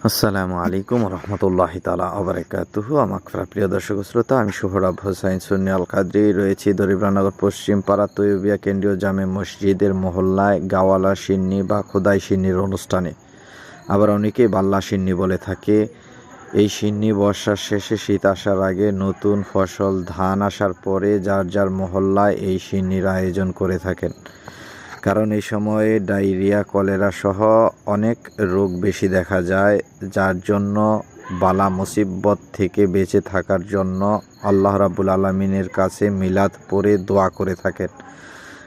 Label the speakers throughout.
Speaker 1: আসসালামু আলাইকুম রহমতুল্লাহি তাআলা ওয়া বারাকাতুহু। আমার প্রিয় দর্শক শ্রোতা, আমি সোহরাব হোসাইন সুন্নি আল কাদরি রয়েছি দরিদ্রনগর পশ্চিম পাড়া তৈয়বিয়া কেন্দ্রীয় জামে মসজিদের মহল্লায় গাওয়ালা সিন্নি বা খোদাই সিন্নির অনুষ্ঠানে। আবার অনেকেই বাল্লা সিন্নি বলে থাকে। এই সিন্নি বর্ষার শেষে শীত আসার আগে নতুন ফসল ধান আসার পরে যার যার মহল্লায় এই সিন্নির আয়োজন করে থাকেন। কারণ এই সময়ে ডায়রিয়া, কলেরা সহ অনেক রোগ বেশি দেখা যায়, যার জন্য বালা মুসিবত থেকে বেঁচে থাকার জন্য আল্লাহ রাব্বুল আলামিনের কাছে মিলাদ পড়ে দোয়া করে থাকেন।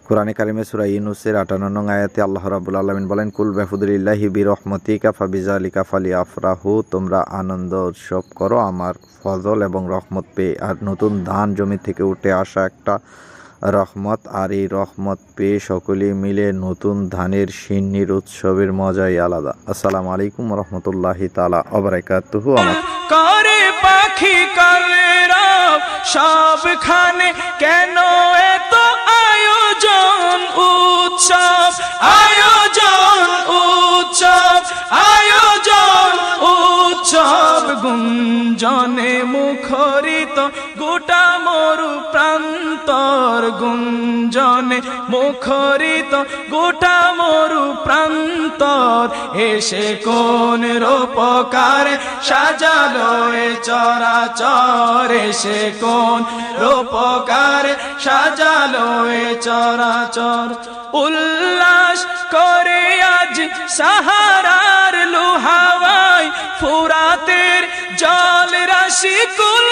Speaker 1: কোরআনে কারিমে সূরা ইউনূসের ৫৮ নং আয়াতে আল্লাহ রাব্বুল আলামিন বলেন, কুল বিফাদলিল্লাহি বিরহমাতিকা ফাবিযালিকা ফালিয়াফরাহু, তোমরা আনন্দ উৎসব করো আমার ফজল এবং রহমত পেয়ে। আর নতুন ধান জমি থেকে উঠে আসা একটা রহমত, আর এই রহমত পেয়ে সকলে মিলে নতুন ধানের সিন্নির উৎসবের মজাই আলাদা। আসসালামু আলাইকুম রহমতুল্লাহি তাআলা ওয়া বারাকাতুহু।
Speaker 2: করে পাখি কলরব সবখানে কেন এত আয়োজন উৎসব, আয়োজন উৎসব, আয়োজন উৎসব, গুঞ্জনে মুখরিত গোটা মরু প্রান্তর, গুঞ্জনে মুখরিত গোটা মরু প্রান্তর, এসে কোন রূপকার সাজালো এ চরাচর, এসে কোন রূপকার সাজালো এ চরাচর। উল্লাস করে আজ সাহারার লোহাওয়ায়, ফুরাতের জল রাশি কুল